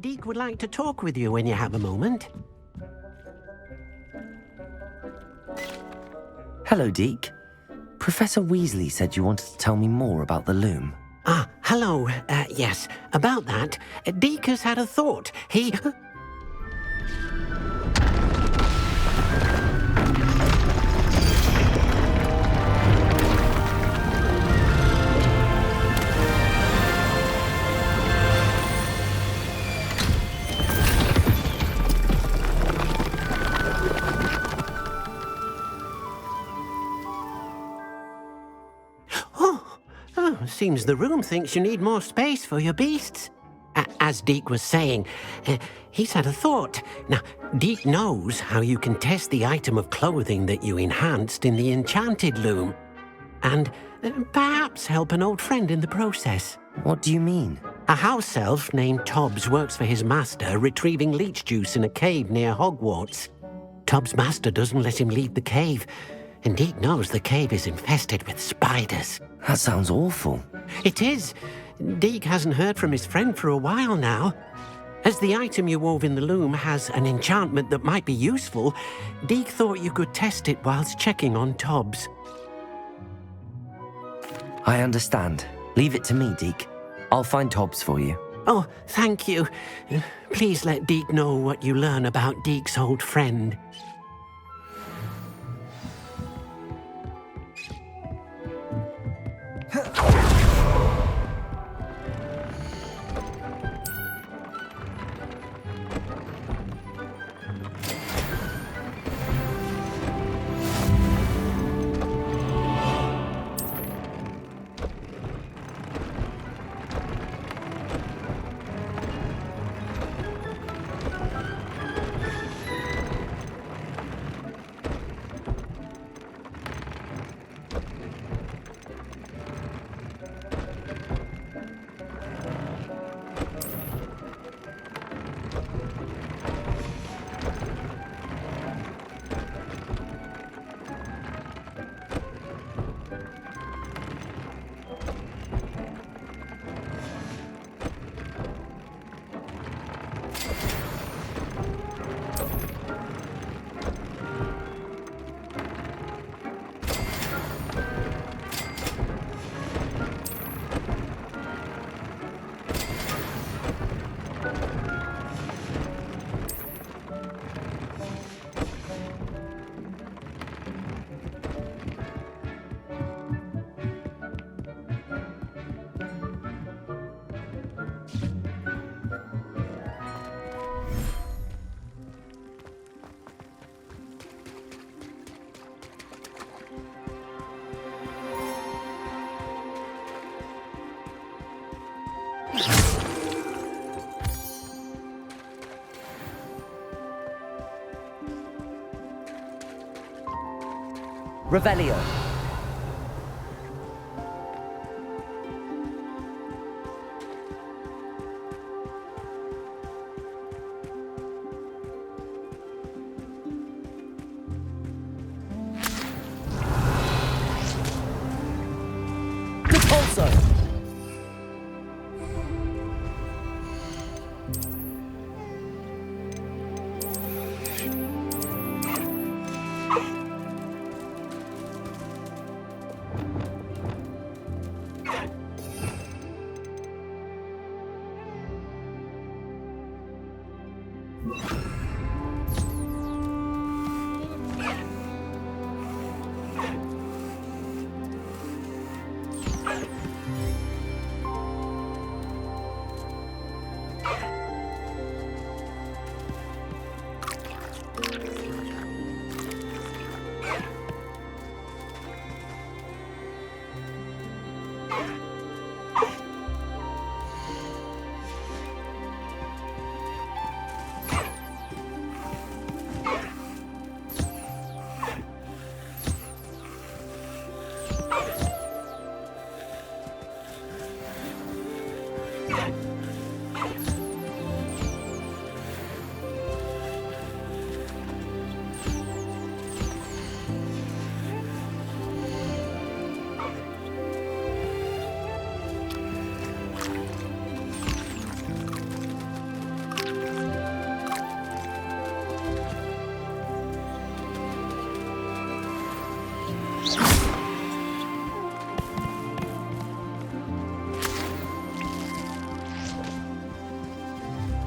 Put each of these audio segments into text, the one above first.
Deke would like to talk with you when you have a moment. Hello, Deke. Professor Weasley said you wanted to tell me more about the loom. Ah, hello. Yes, about that. Deke has had a thought. He... Seems the room thinks you need more space for your beasts. As Deke was saying, he's had a thought. Now, Deke knows how you can test the item of clothing that you enhanced in the enchanted loom. And perhaps help an old friend in the process. What do you mean? A house elf named Tobbs works for his master, retrieving leech juice in a cave near Hogwarts. Tobbs' master doesn't let him leave the cave, and Deke knows the cave is infested with spiders. That sounds awful. It is. Deke hasn't heard from his friend for a while now. As the item you wove in the loom has an enchantment that might be useful, Deke thought you could test it whilst checking on Tobbs. I understand. Leave it to me, Deke. I'll find Tobbs for you. Oh, thank you. Please let Deke know what you learn about Deke's old friend. Revelio. Repulso.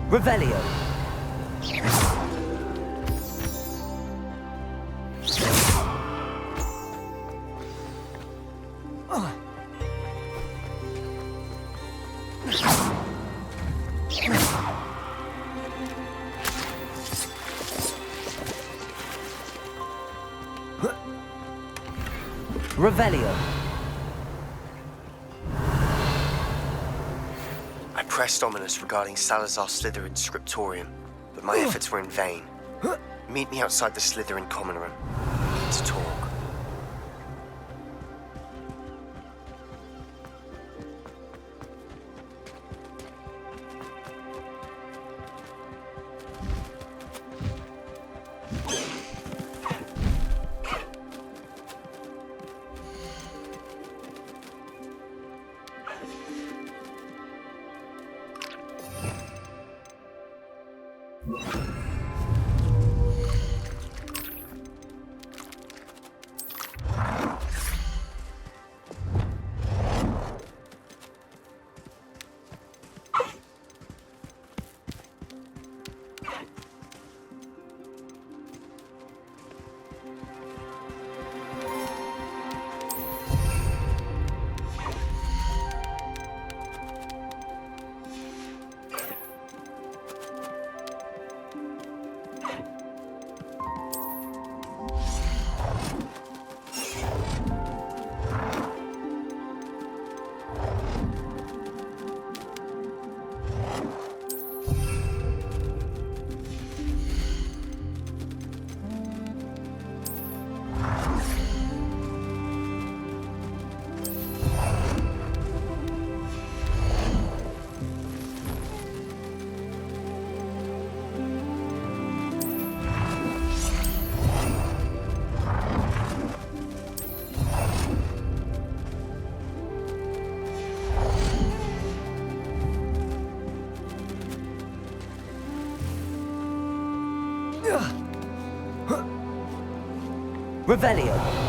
Revelio. Revelio. I pressed ominous regarding Salazar Slytherin's scriptorium, but my efforts were in vain. Meet me outside the Slytherin common room. We need to talk. Revelio.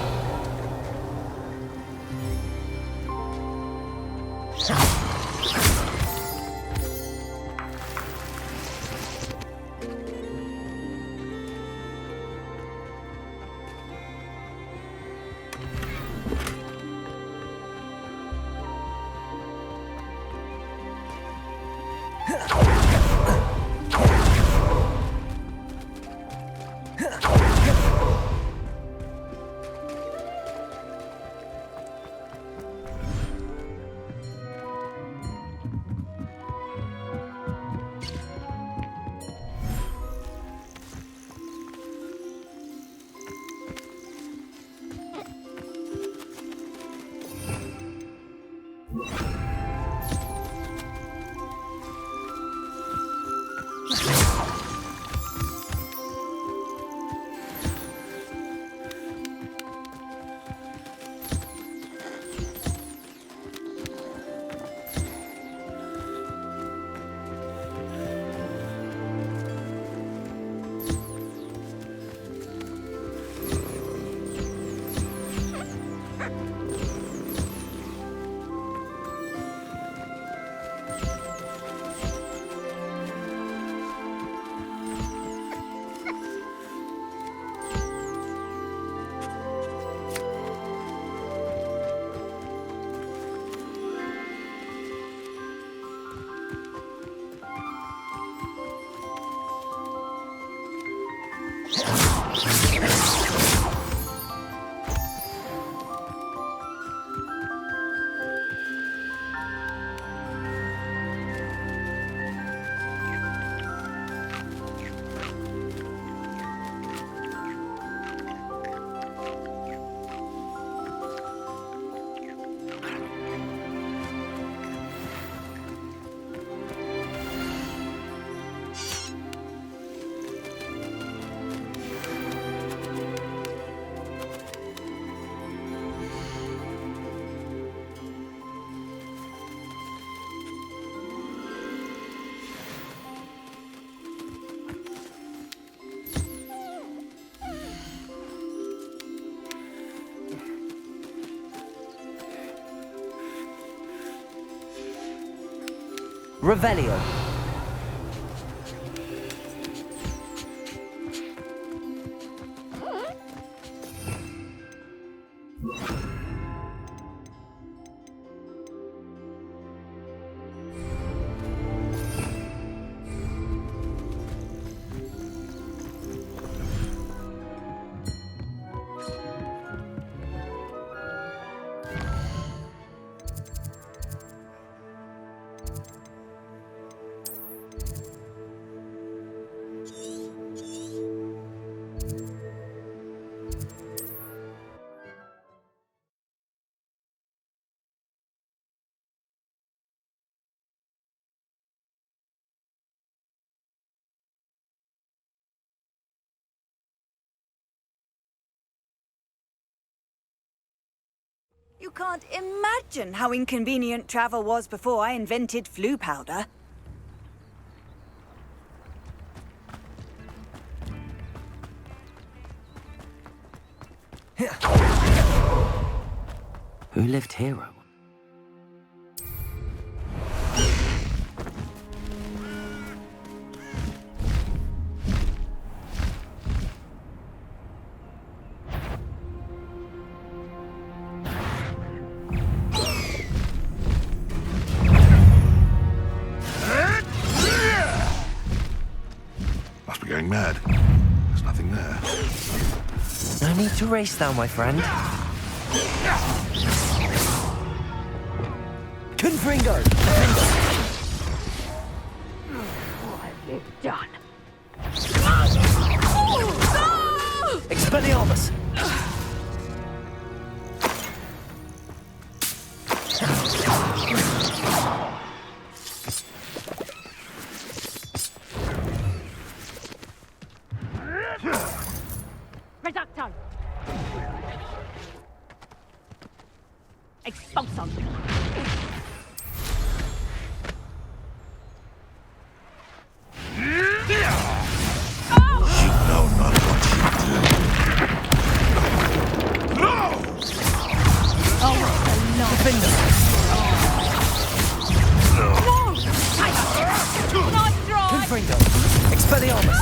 Revelio. can't imagine how inconvenient travel was before I invented flu powder. Who lived here? Must be going mad. There's nothing there. No need to race now, my friend. Confringo! What have you done? Expelliarmus! Reducto! Expulsum! You know not what you do. No! Defender! Not dry! Confringo! Expelliarmus!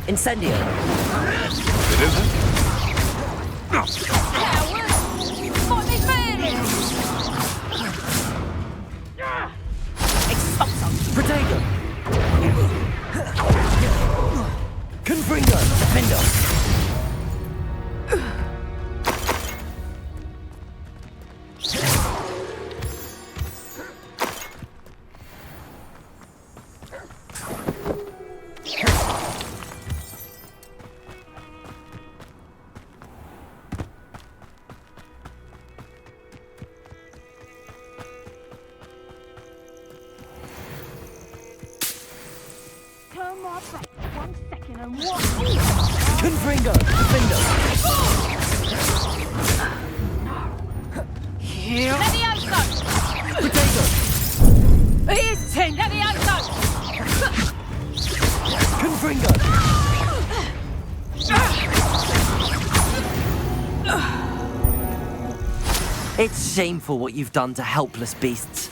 Incendio! It isn't? Coward! What is this? Expulsum! Protego! Confringo! Defender! Turn my back 1 second and what? Confringo! Defender! Levioso! Protego! Here's 10! Levioso! Confringo! It's shameful what you've done to helpless beasts.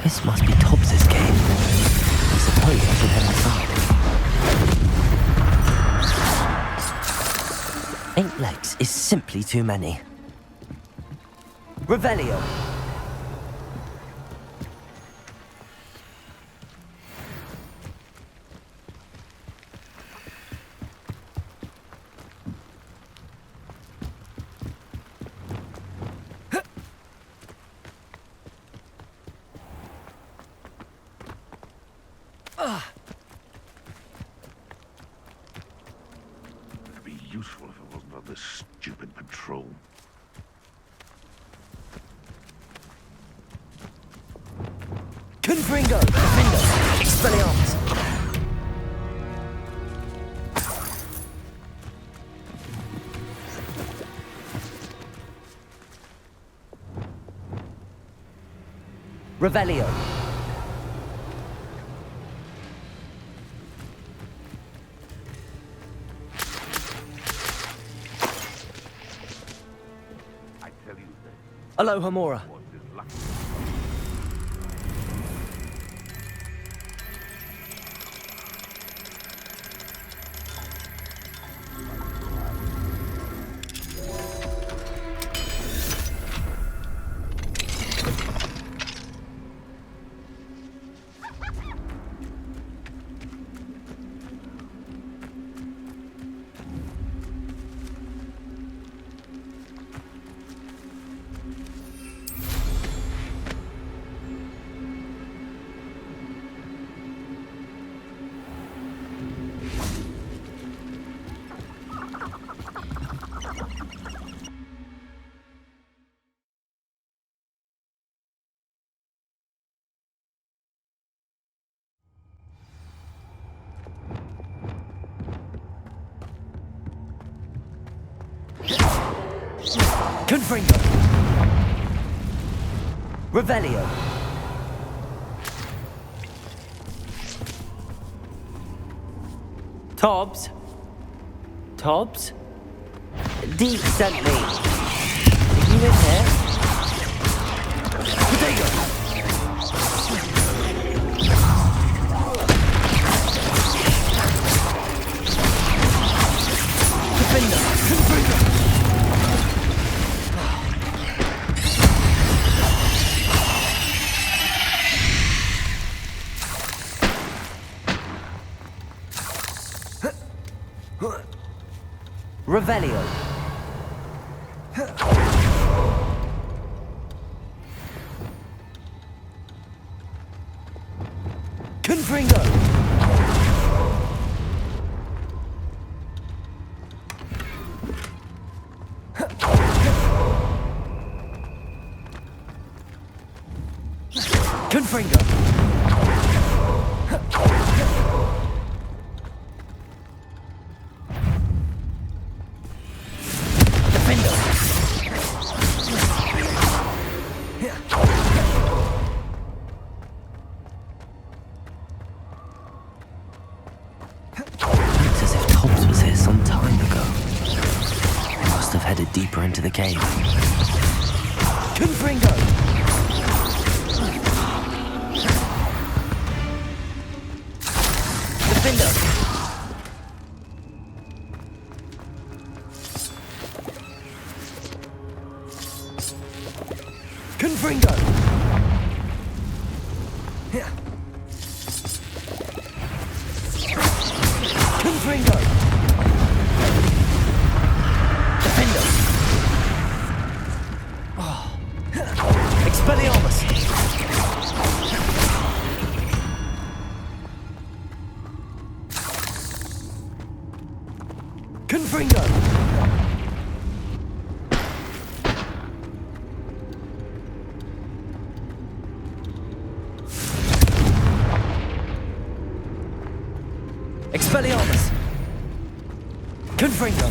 This must be Tobbs's cave. I suppose I should head inside. 8 legs is simply too many. Revelio. It'd be useful if it wasn't on this stupid patrol. Confringo! Defender! Expelliarmus! Revelio. I tell you that Alohomora. what is luck. Confringo. Revelio. Tobbs? Tobbs? Deep sent me. Are you in here? Potato! Defender! Confringo! Revelio. Confringo. Confringo. Deeper into the cave. Confringo! Defender! Confringo! Confringo! Expelliarmus! Confringo! Expelliarmus! Confringo!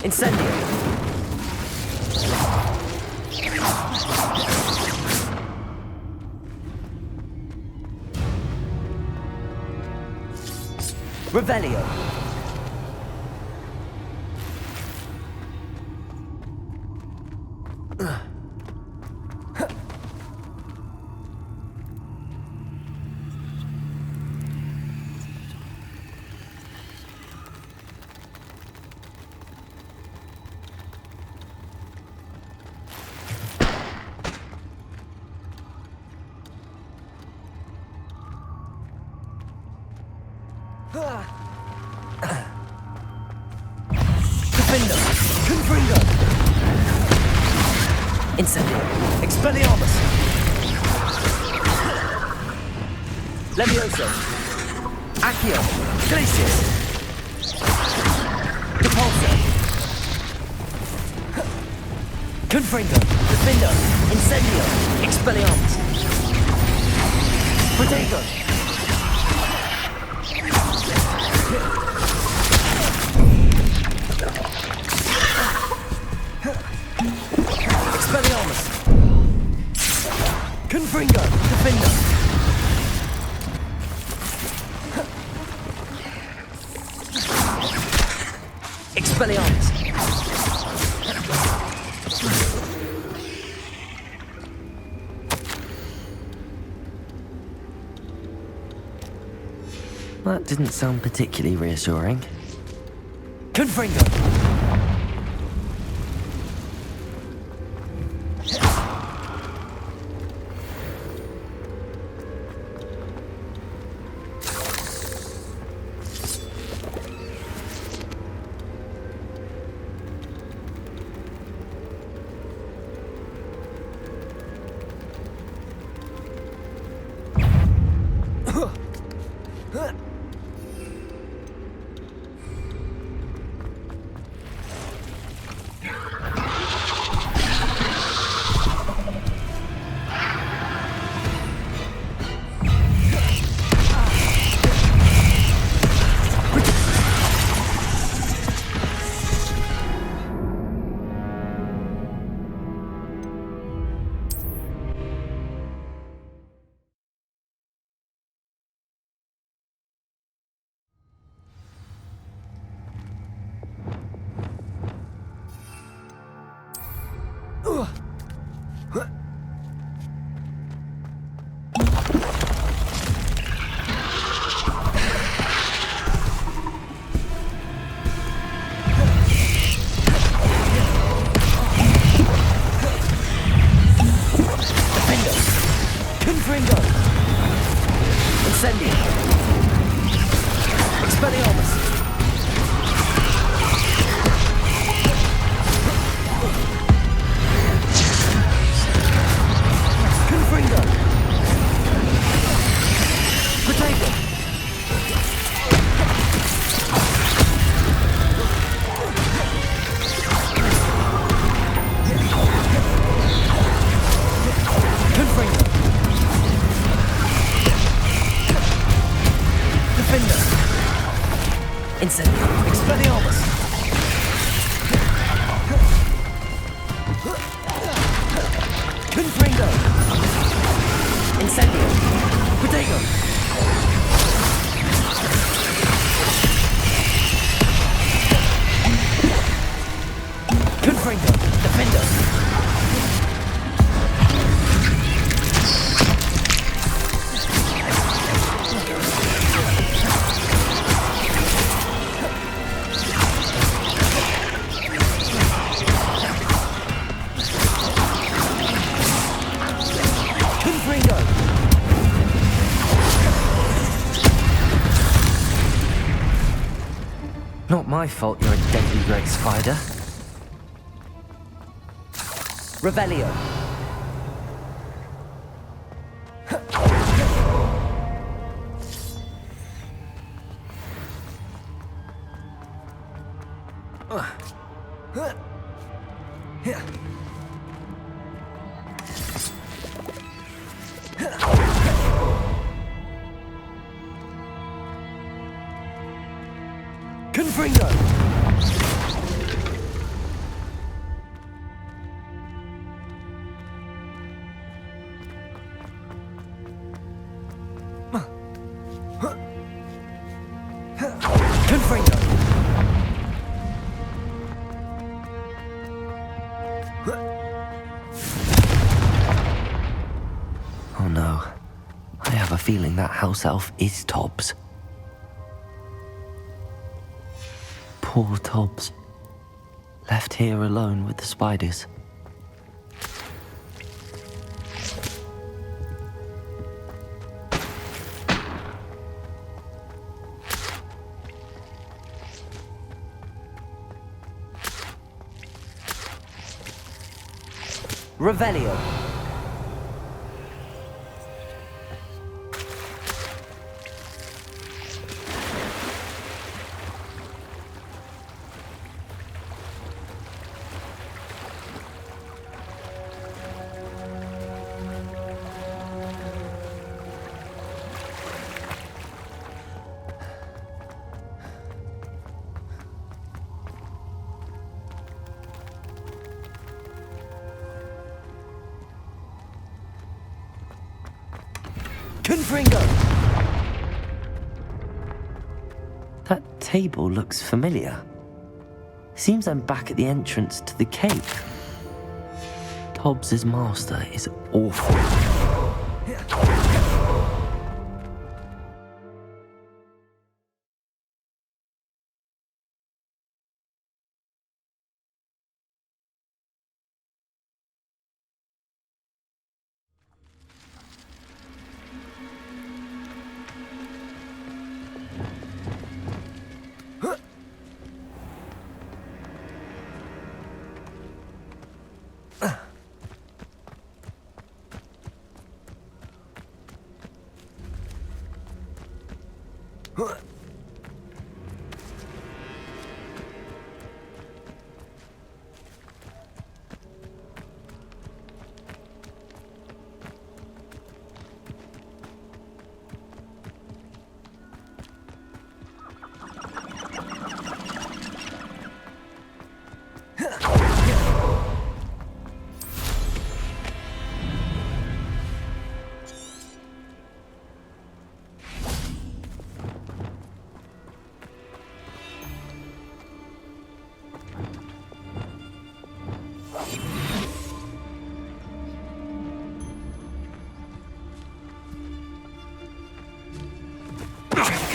Incendio! Revelio. Defender! Confringo! Incendio! Expelliarmus! Levioso! Accio! Glacius! Depulso! Confringo! Defender! Incendio! Expelliarmus! Protego! Expelliarmus! Confringo! Defender! Expelliarmus! That didn't sound particularly reassuring. Confringo! Expelliarmus! Confringo! Potato! Confringo! Defender! Incendio! Expelliarmus! Confringo! Incendio! Potato! Confringo! Defender! Not my fault you're a deadly great spider. Revelio. Confringo! Confringo! Oh no. I have a feeling that house elf is Tobbs. Poor Tobbs. Left here alone with the spiders. Revelio. Confringo! That table looks familiar. Seems I'm back at the entrance to the cave. Tobbs' master is awful.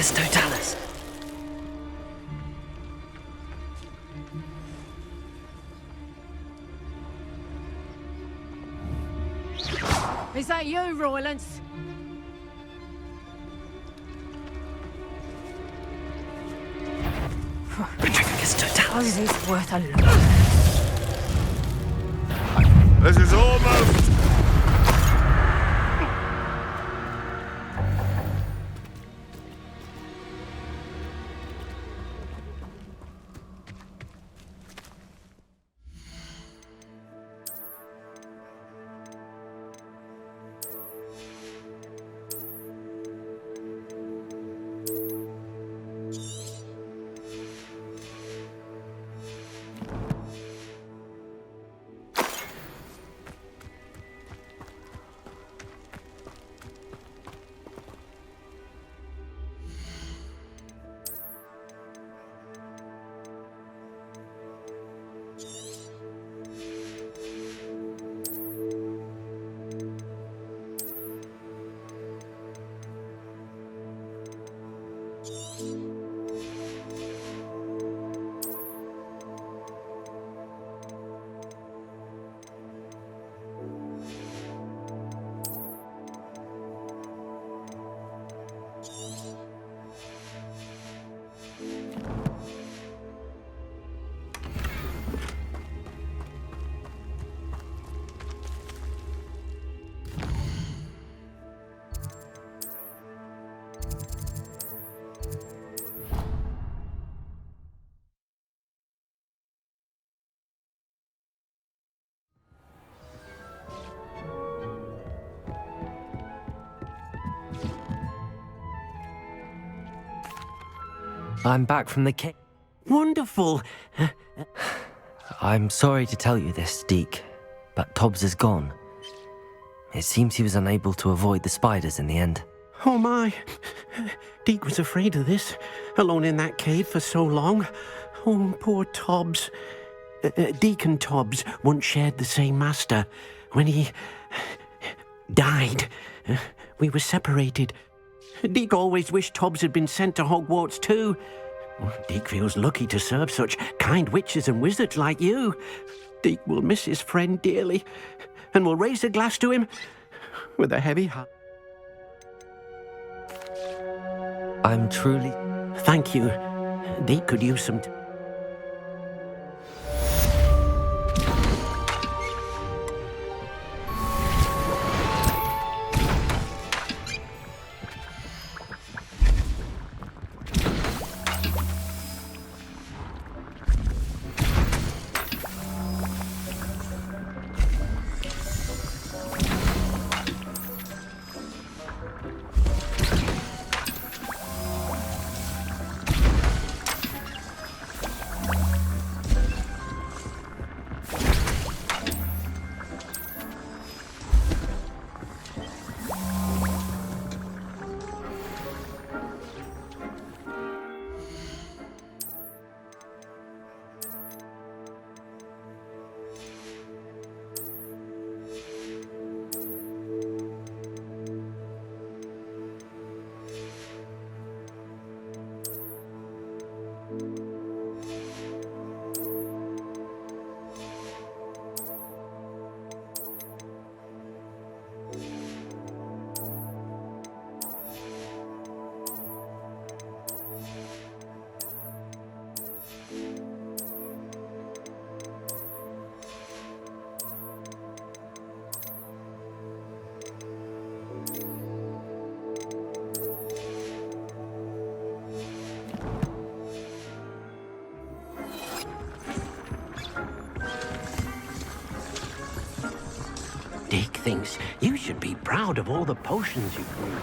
Totalis. Is that you, Roylance? Oz is worth a lot. This is almost... I'm back from the cave. Wonderful. I'm sorry to tell you this, Deke, but Tobbs is gone. It seems he was unable to avoid the spiders in the end. Oh my. Deke was afraid of this, alone in that cave for so long. Oh, poor Tobbs. Deke and Tobbs once shared the same master. When he died, we were separated. Deke always wished Tobbs had been sent to Hogwarts too. Deke feels lucky to serve such kind witches and wizards like you. Deke will miss his friend dearly, and will raise a glass to him with a heavy heart. I'm truly... Thank you. Deke could use some... Deke thinks you should be proud of all the potions you've brewed.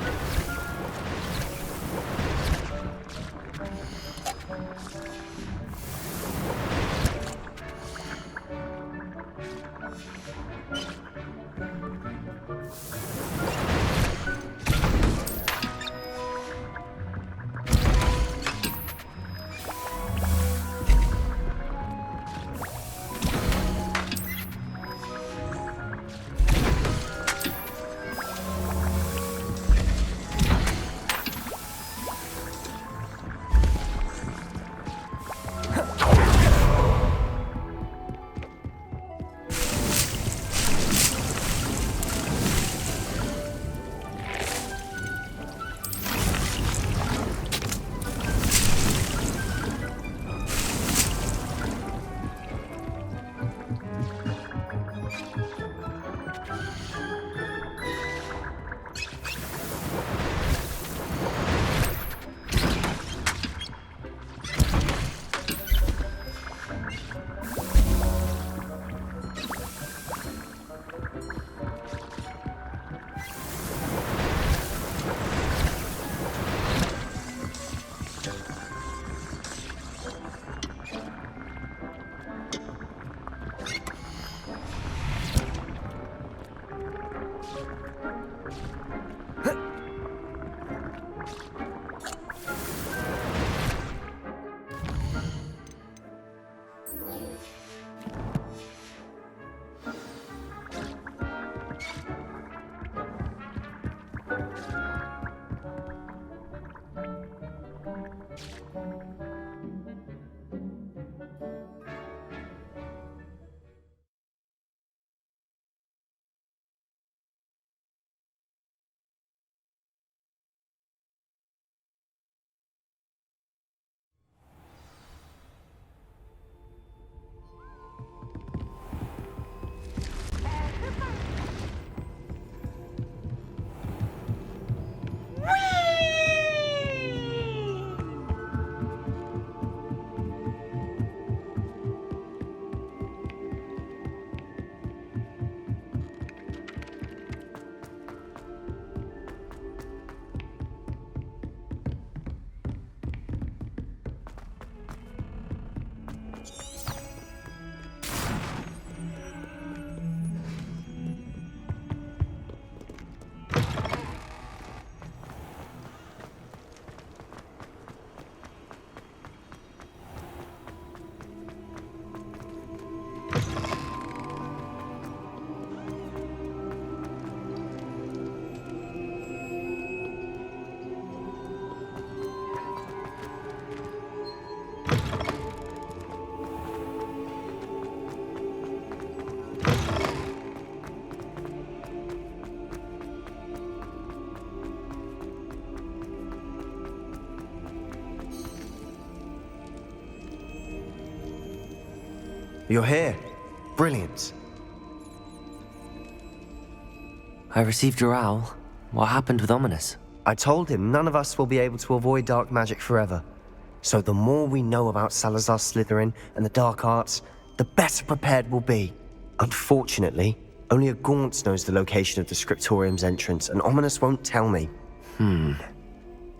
You're here. Brilliant. I received your owl. What happened with Ominous? I told him none of us will be able to avoid dark magic forever. So the more we know about Salazar Slytherin and the dark arts, the better prepared we'll be. Unfortunately, only a Gaunt knows the location of the Scriptorium's entrance, and Ominous won't tell me.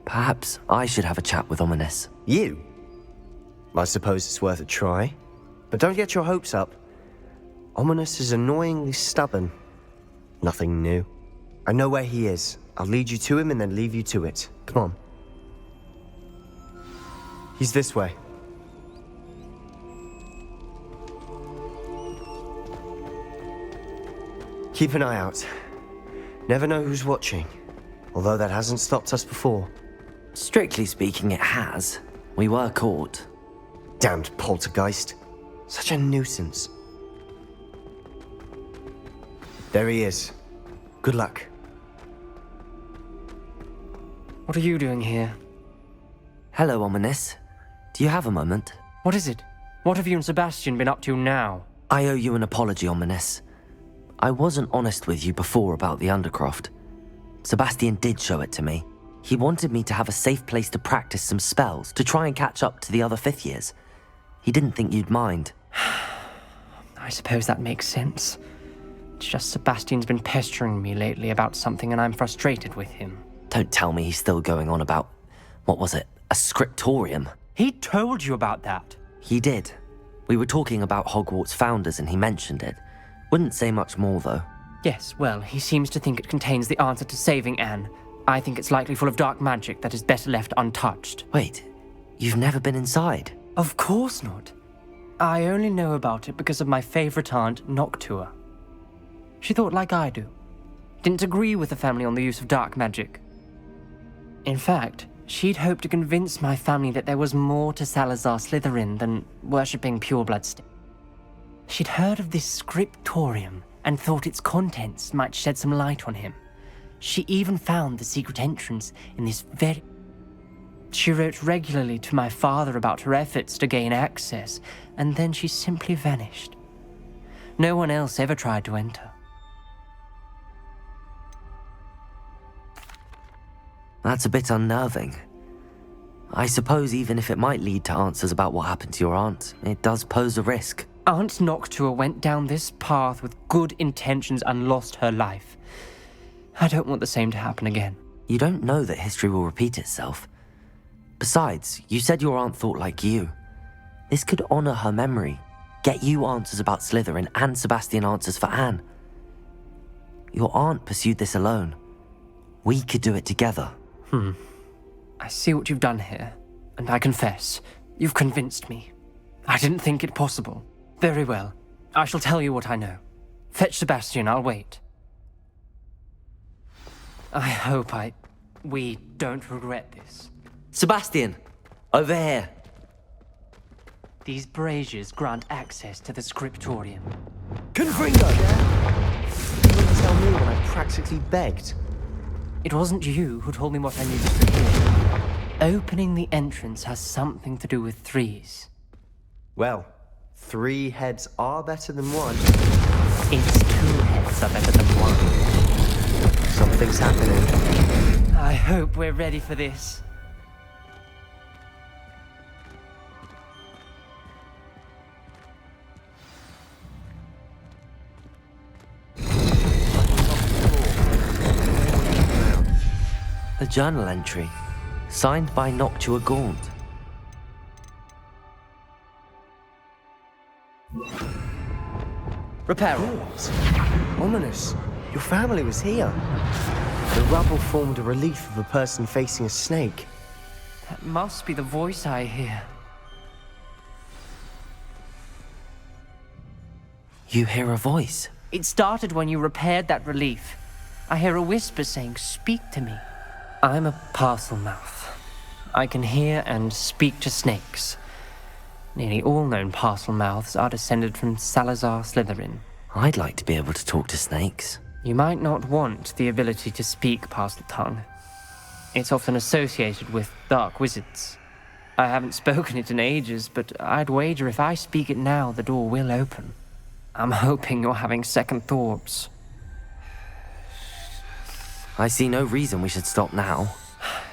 Perhaps I should have a chat with Ominous. You? I suppose it's worth a try. But don't get your hopes up. Ominous is annoyingly stubborn. Nothing new. I know where he is. I'll lead you to him and then leave you to it. Come on. He's this way. Keep an eye out. Never know who's watching. Although that hasn't stopped us before. Strictly speaking, it has. We were caught. Damned poltergeist. Such a nuisance. There he is. Good luck. What are you doing here? Hello, Ominous. Do you have a moment? What is it? What have you and Sebastian been up to now? I owe you an apology, Ominous. I wasn't honest with you before about the Undercroft. Sebastian did show it to me. He wanted me to have a safe place to practice some spells, to try and catch up to the other fifth years. He didn't think you'd mind. I suppose that makes sense. It's just Sebastian's been pestering me lately about something and I'm frustrated with him. Don't tell me he's still going on about, what was it, a scriptorium? He told you about that. He did. We were talking about Hogwarts founders and he mentioned it. Wouldn't say much more, though. Yes, well, he seems to think it contains the answer to saving Anne. I think it's likely full of dark magic that is better left untouched. Wait, you've never been inside? Of course not. I only know about it because of my favorite aunt, Noctua. She thought like I do. Didn't agree with the family on the use of dark magic. In fact, she'd hoped to convince my family that there was more to Salazar Slytherin than worshipping pureblood state. She'd heard of this scriptorium and thought its contents might shed some light on him. She even found the secret entrance in this very... She wrote regularly to my father about her efforts to gain access, and then she simply vanished. No one else ever tried to enter. That's a bit unnerving. I suppose even if it might lead to answers about what happened to your aunt, it does pose a risk. Aunt Noctua went down this path with good intentions and lost her life. I don't want the same to happen again. You don't know that history will repeat itself. Besides, you said your aunt thought like you. This could honor her memory, get you answers about Slytherin and Sebastian answers for Anne. Your aunt pursued this alone. We could do it together. I see what you've done here, and I confess, you've convinced me. I didn't think it possible. Very well. I shall tell you what I know. Fetch Sebastian, I'll wait. I hope we don't regret this. Sebastian! Over here! These braziers grant access to the scriptorium. Confringo! You wouldn't tell me when I practically begged. It wasn't you who told me what I needed to hear. Opening the entrance has something to do with threes. Well, 3 heads are better than 1. It's 2 heads are better than 1. Something's happening. I hope we're ready for this. A journal entry, signed by Noctua Gaunt. Repair. Ominous. Your family was here. The rubble formed a relief of a person facing a snake. That must be the voice I hear. You hear a voice? It started when you repaired that relief. I hear a whisper saying, "Speak to me." I'm a parcel mouth. I can hear and speak to snakes. Nearly all known parcel mouths are descended from Salazar Slytherin. I'd like to be able to talk to snakes. You might not want the ability to speak parcel tongue. It's often associated with dark wizards. I haven't spoken it in ages, but I'd wager if I speak it now, the door will open. I'm hoping you're having second thoughts. I see no reason we should stop now.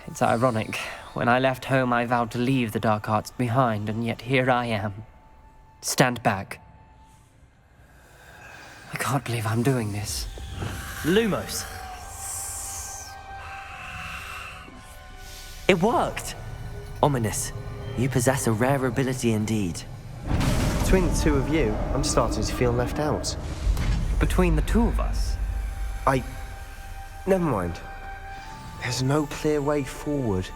It's ironic. When I left home, I vowed to leave the dark arts behind, and yet here I am. Stand back. I can't believe I'm doing this. Lumos! It worked! Ominous, you possess a rare ability indeed. Between the two of you, I'm starting to feel left out. Between the two of us? Never mind. There's no clear way forward.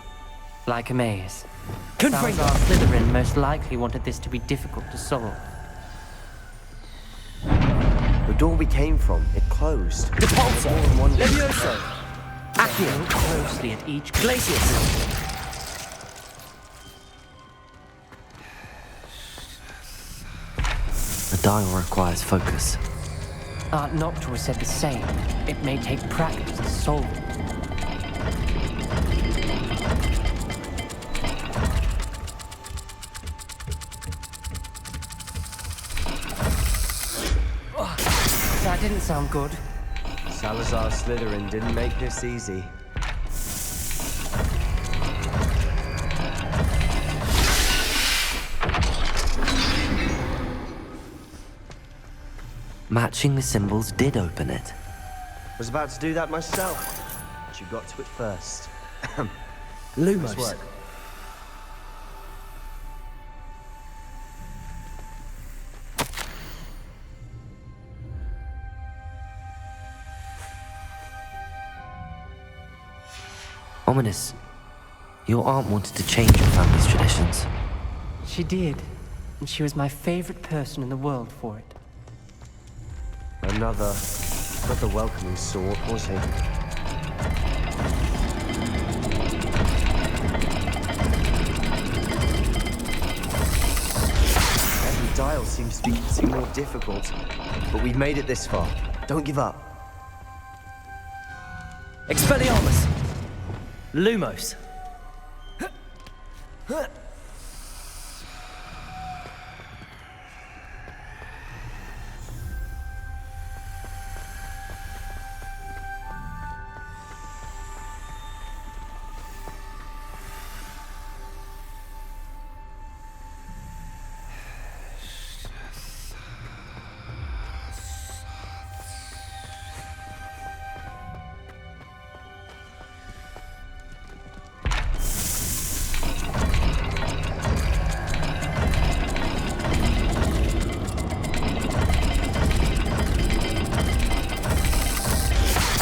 Like a maze. Confringo! Salazar Slytherin most likely wanted this to be difficult to solve. The door we came from, it closed. Repulsor! Levioso! Accio! Look closely at each Glacius! The dial requires focus. Aunt Noctua said the same. It may take practice to solve it. That didn't sound good. Salazar Slytherin didn't make this easy. Matching the symbols did open it. Was about to do that myself, but you got to it first. Lumos. Nice work. Ominous, your aunt wanted to change your family's traditions. She did, and she was my favorite person in the world for it. Another, not the welcoming sort, was he? Every dial seems to be getting more difficult, but we've made it this far. Don't give up. Expelliarmus! Lumos!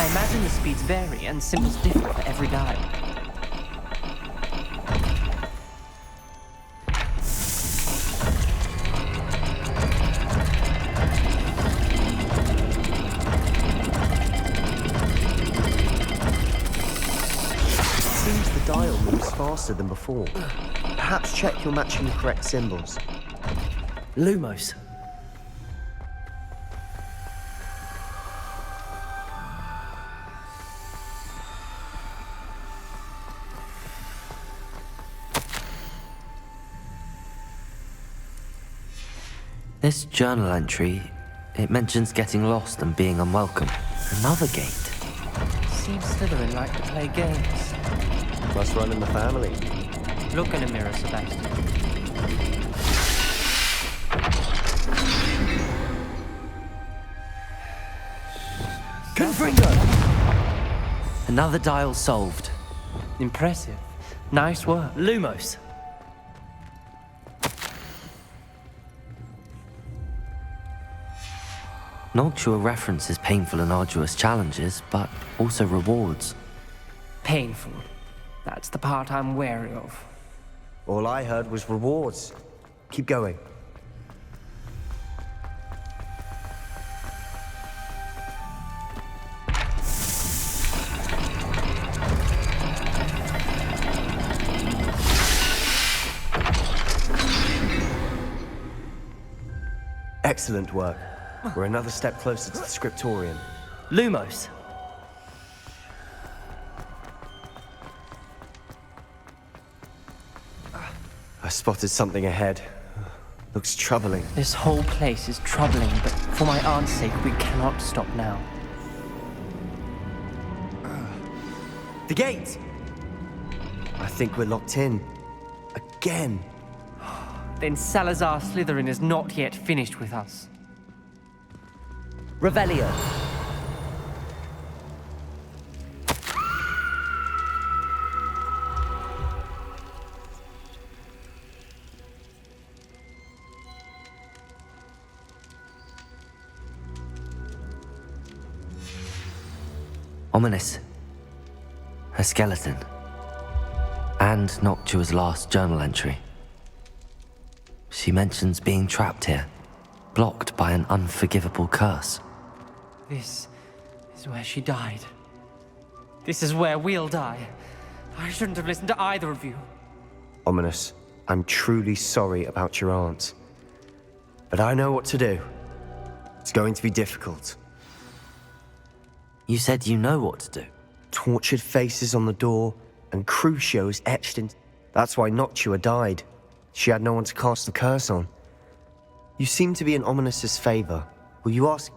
I imagine the speeds vary and symbols differ for every dial. Seems the dial moves faster than before. Perhaps check you're matching the correct symbols. Lumos. This journal entry, it mentions getting lost and being unwelcome. Another gate. Seems Slytherin like to play games. Must run in the family. Look in a mirror, Sebastian. Confringo! Another dial solved. Impressive. Nice work. Lumos. Noctua references painful and arduous challenges, but also rewards. Painful. That's the part I'm wary of. All I heard was rewards. Keep going. Excellent work. We're another step closer to the scriptorium. Lumos. I spotted something ahead. Looks troubling. This whole place is troubling, but for my aunt's sake, we cannot stop now. The gate! I think we're locked in. Again. Then Salazar Slytherin is not yet finished with us. Revelio. Ominous. A skeleton. And Noctua's last journal entry. She mentions being trapped here, blocked by an unforgivable curse. This is where she died. This is where we'll die. I shouldn't have listened to either of you. Ominous, I'm truly sorry about your aunt. But I know what to do. It's going to be difficult. You said you know what to do. Tortured faces on the door, and Crucios etched in. That's why Noctua died. She had no one to cast the curse on. You seem to be in Ominous's favor. Will you ask?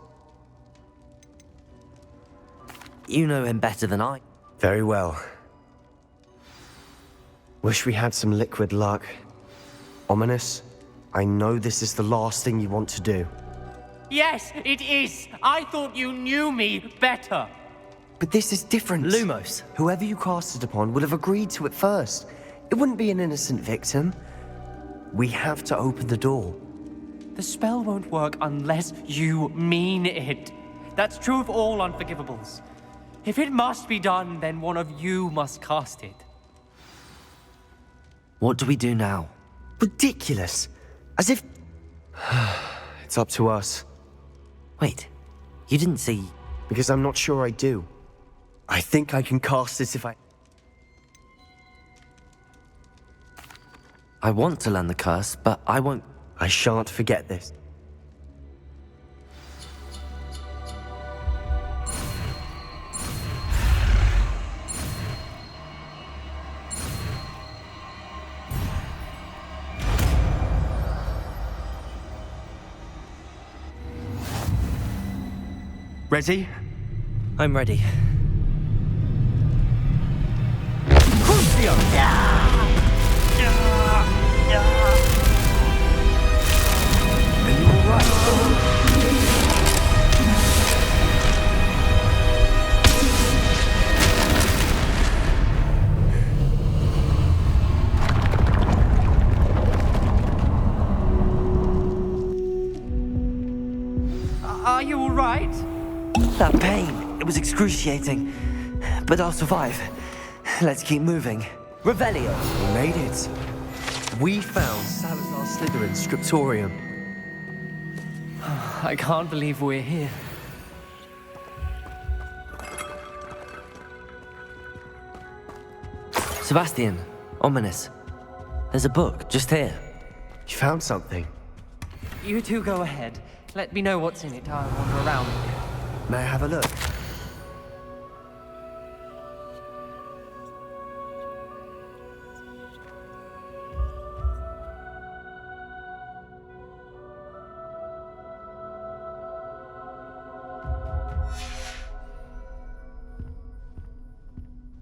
You know him better than I. Very well. Wish we had some liquid luck. Ominous, I know this is the last thing you want to do. Yes, it is. I thought you knew me better. But this is different. Lumos. Whoever you cast it upon would have agreed to it first. It wouldn't be an innocent victim. We have to open the door. The spell won't work unless you mean it. That's true of all unforgivables. If it must be done, then one of you must cast it. What do we do now? Ridiculous. As if... It's up to us. Wait, you didn't see... Because I'm not sure I do. I think I can cast this if I... I want to learn the curse, but I won't... I shan't forget this. Ready? I'm ready. Are you all right? That pain, it was excruciating. But I'll survive. Let's keep moving. Revelio. We made it. We found Salazar Slytherin's scriptorium. I can't believe we're here. Sebastian, Ominous. There's a book just here. You found something. You two go ahead. Let me know what's in it. I'll wander around. May I have a look?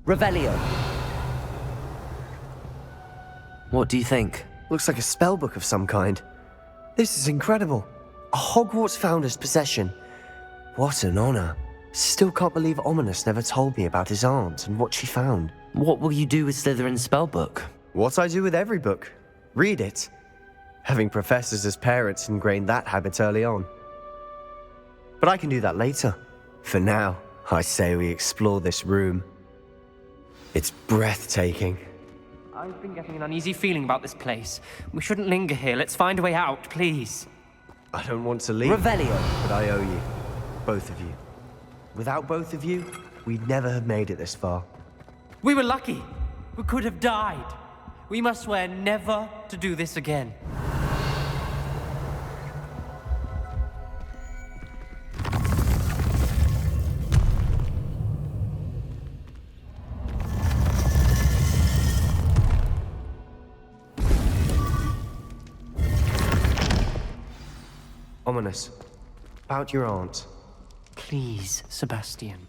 Revelio. What do you think? Looks like a spellbook of some kind. This is incredible. A Hogwarts founder's possession. What an honor. Still can't believe Ominous never told me about his aunt and what she found. What will you do with Slytherin's spellbook? What I do with every book. Read it. Having professors as parents ingrained that habit early on. But I can do that later. For now, I say we explore this room. It's breathtaking. I've been getting an uneasy feeling about this place. We shouldn't linger here. Let's find a way out, please. I don't want to leave, Revelio. but I owe you. Both of you. Without both of you, we'd never have made it this far. We were lucky. We could have died. We must swear never to do this again. Ominous. About your aunt. Please, Sebastian.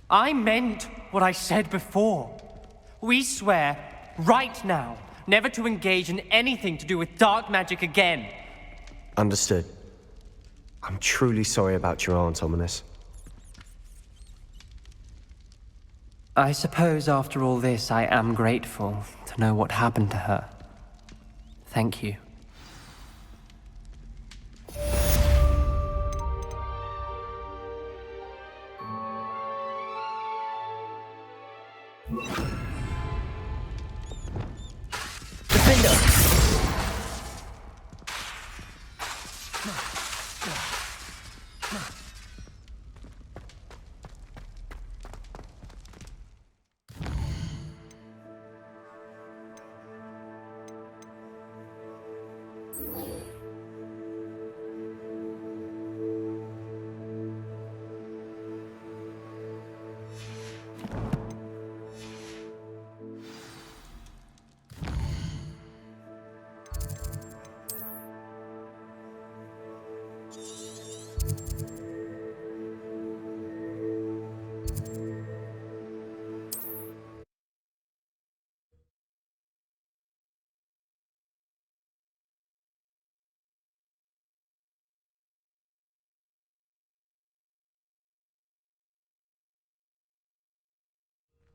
I meant what I said before. We swear, right now, never to engage in anything to do with dark magic again. Understood. I'm truly sorry about your aunt, Ominous. I suppose after all this, I am grateful to know what happened to her. Thank you.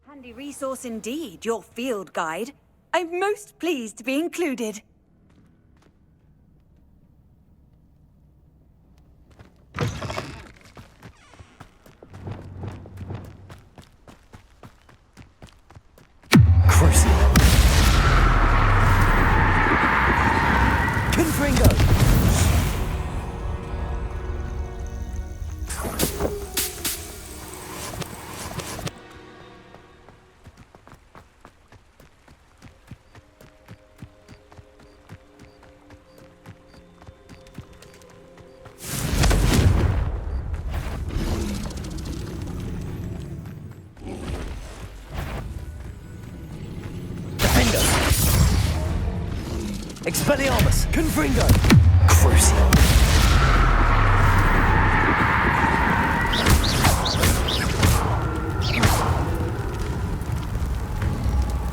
Handy resource indeed, your field guide. I'm most pleased to be included. Cruciatus. Confringo. Expelliarmus! Confringo! Cruciatus!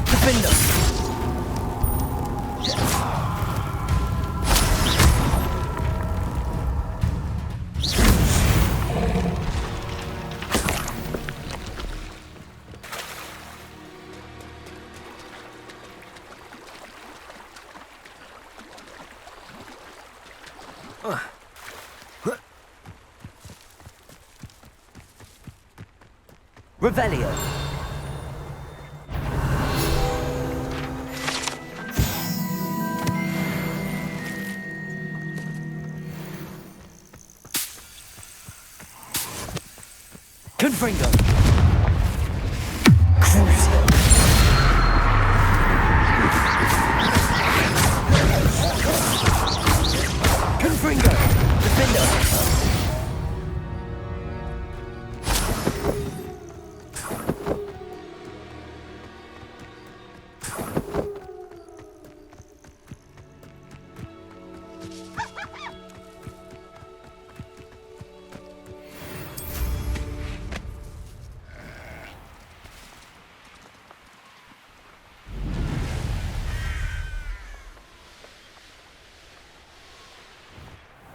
Defender! Revelio. Confringo. Cruciatus. Confringo. Defender.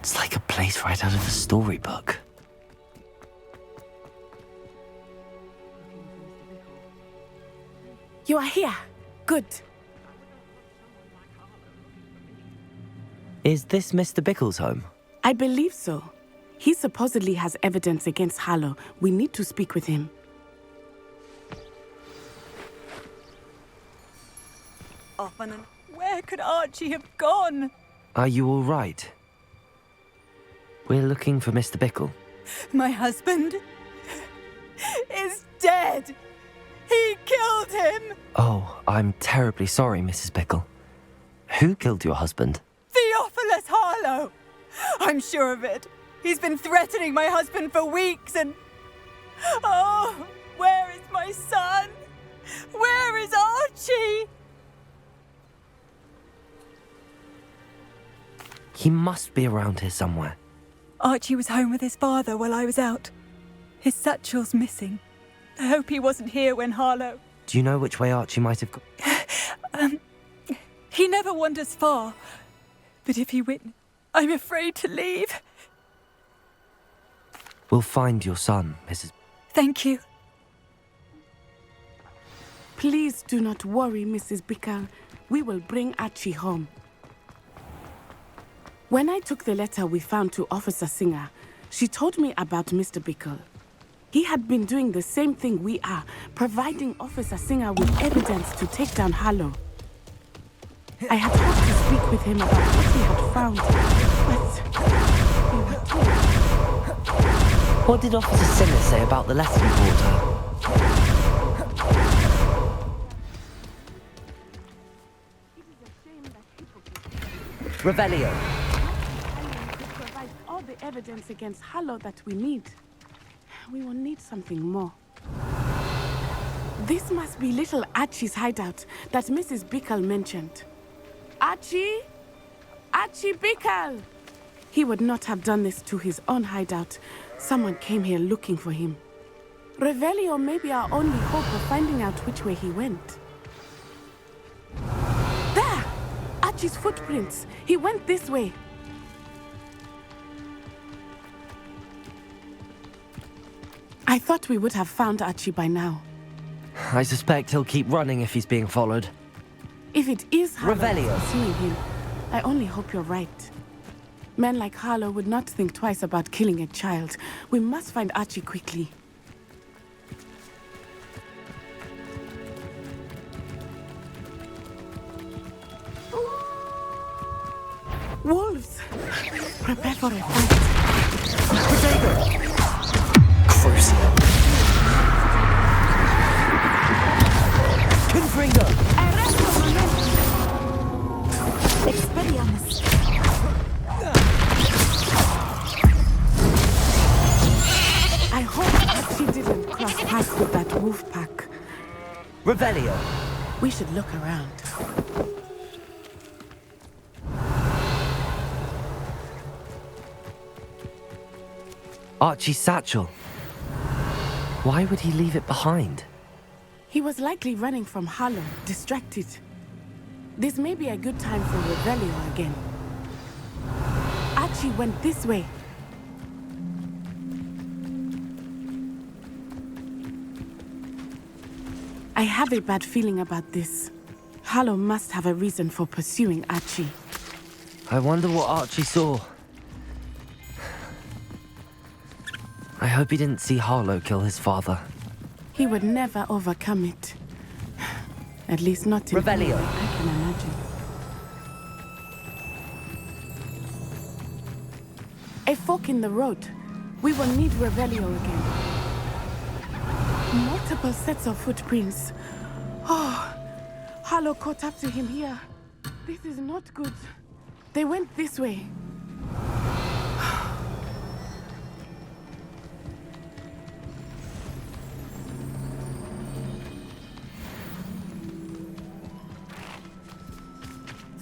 It's like a place right out of a storybook. You are here. Good. Is this Mr. Bickle's home? I believe so. He supposedly has evidence against Harlow. We need to speak with him. Often and where could Archie have gone? Are you all right? We're looking for Mr. Bickle. My husband is dead. He killed him. Oh, I'm terribly sorry, Mrs. Bickle. Who killed your husband? Theophilus Harlow. I'm sure of it. He's been threatening my husband for weeks and... Oh, where is my son? Where is Archie? He must be around here somewhere. Archie was home with his father while I was out. His satchel's missing. I hope he wasn't here when Harlow... Do you know which way Archie might have gone? He never wanders far. But if he went, I'm afraid to leave. We'll find your son, Mrs. Thank you. Please do not worry, Mrs. Bickle. We will bring Archie home. When I took the letter we found to Officer Singer, she told me about Mr. Bickle. He had been doing the same thing we are, providing Officer Singer with evidence to take down Harlow. I had hoped to speak with him about what he had found, but we were told. What did Officer Singer say about the letter you brought her? Revelio. It provides all the evidence against Harlow that we need. We will need something more. This must be little Archie's hideout that Mrs. Bickle mentioned. Archie? Archie Bickle! He would not have done this to his own hideout. Someone came here looking for him. Revelio may be our only hope of finding out which way he went. There! Archie's footprints. He went this way. I thought we would have found Archie by now. I suspect he'll keep running if he's being followed. If it is Harlow Revelio. pursuing him, I only hope you're right. Men like Harlow would not think twice about killing a child. We must find Archie quickly. Wolves! Prepare for a fight. Potato! Cruciatus. Confringo! Expelliarmus. I hope that she didn't cross paths with that wolf pack. Revelio. We should look around. Archie's satchel. Why would he leave it behind? He was likely running from Harlow, distracted. This may be a good time for Revelio again. Archie went this way. I have a bad feeling about this. Harlow must have a reason for pursuing Archie. I wonder what Archie saw. I hope he didn't see Harlow kill his father. He would never overcome it. At least not in any Revelio. way I can imagine. A fork in the road. We will need Revelio again. Multiple sets of footprints. Oh, Harlow caught up to him here. This is not good. They went this way.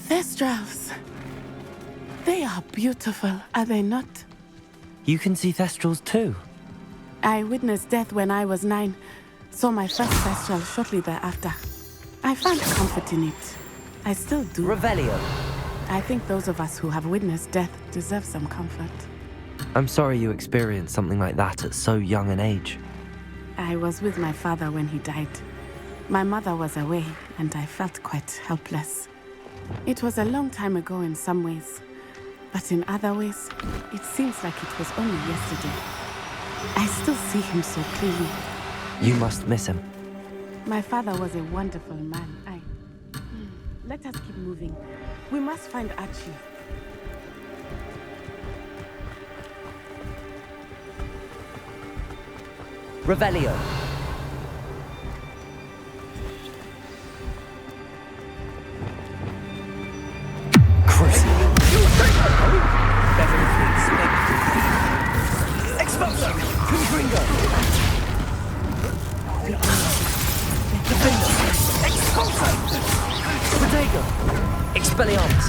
Thestrals. They are beautiful, are they not? You can see Thestrals too. I witnessed death when I was 9. Saw my first Thestral shortly thereafter. I found comfort in it. I still do. Revelio. I think those of us who have witnessed death deserve some comfort. I'm sorry you experienced something like that at so young an age. I was with my father when he died. My mother was away, and I felt quite helpless. It was a long time ago in some ways, but in other ways, it seems like it was only yesterday. I still see him so clearly. You must miss him. My father was a wonderful man. Let us keep moving. We must find Archie. Revelio. Expulso! Confringo! Expulso! Potato. Expelliarmus.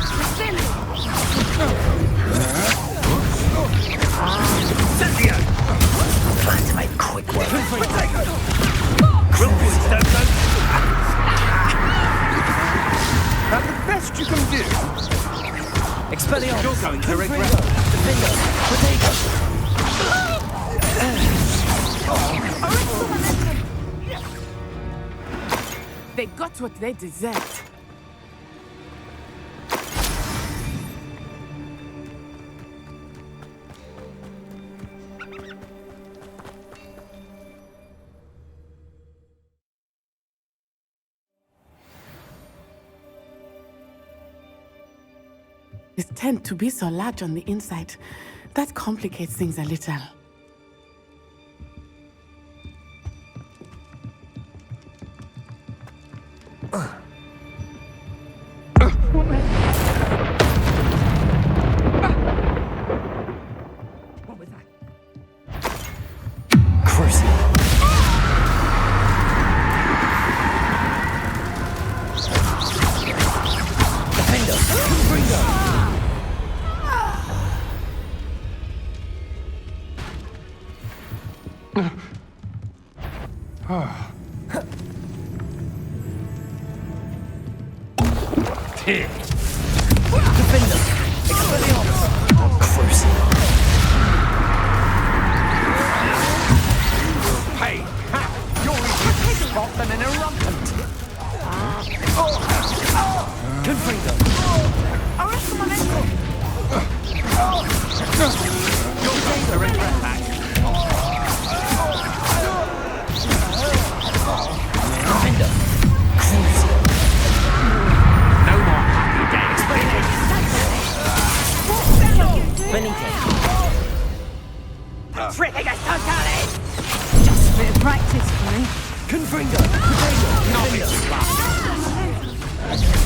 plan to make quick work. That's the best you can do. Expelliarmus! You're going to regret. Defender! Potato! They got what they deserved. It tends to be so large on the inside. That complicates things a little.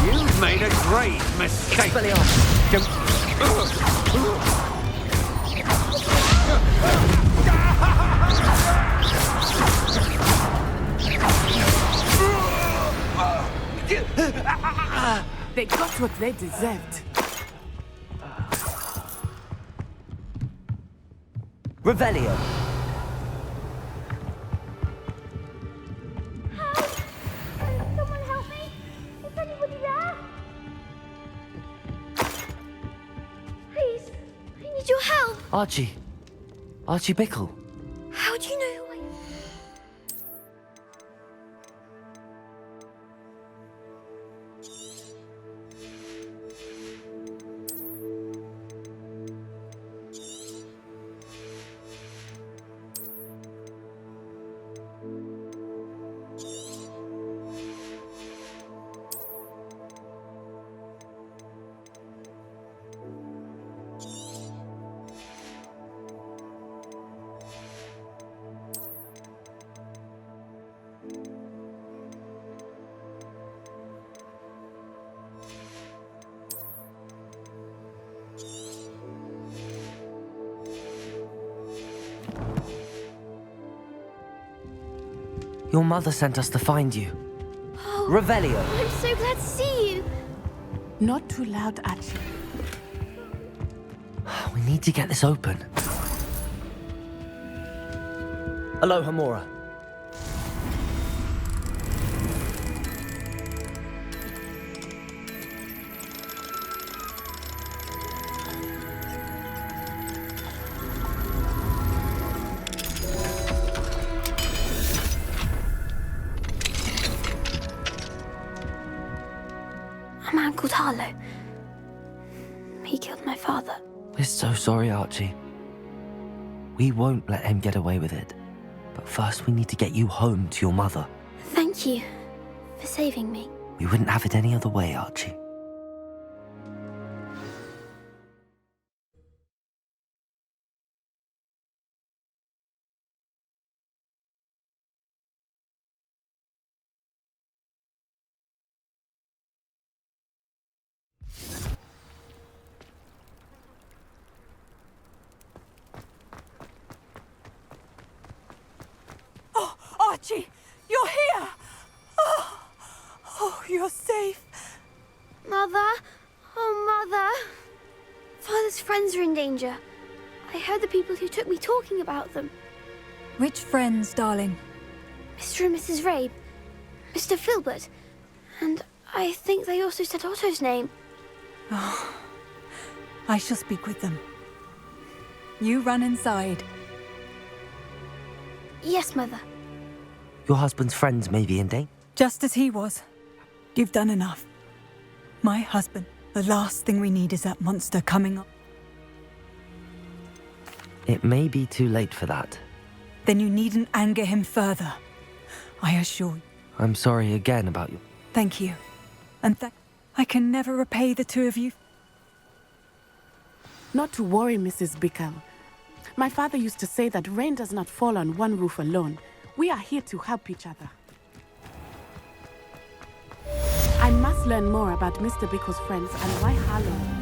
You've made a great mistake. They got what they deserved. Revelio. Someone help me! Is anybody there? Please, I need your help. Archie. Archie Bickle. How do you know who I am? Your mother sent us to find you. Oh, Revelio. I'm so glad to see you. Not too loud, Archie. We need to get this open. Aloha, Mora. A man called Harlow. He killed my father. We're so sorry, Archie. We won't let him get away with it. But first we need to get you home to your mother. Thank you for saving me. We wouldn't have it any other way, Archie. Archie, you're here! Oh, you're safe. Mother? Oh, Mother. Father's friends are in danger. I heard the people who took me talking about them. Which friends, darling? Mr. and Mrs. Rabe, Mr. Filbert, and I think they also said Otto's name. Oh, I shall speak with them. You run inside. Yes, Mother. Your husband's friends may be in danger. Just as he was. You've done enough. My husband, the last thing we need is that monster coming up. It may be too late for that. Then you needn't anger him further. I assure you. I'm sorry again about you. Thank you. And I can never repay the two of you. Not to worry, Mrs. Bickle. My father used to say that rain does not fall on one roof alone. We are here to help each other. I must learn more about Mr. Bickle's friends and why Harlow.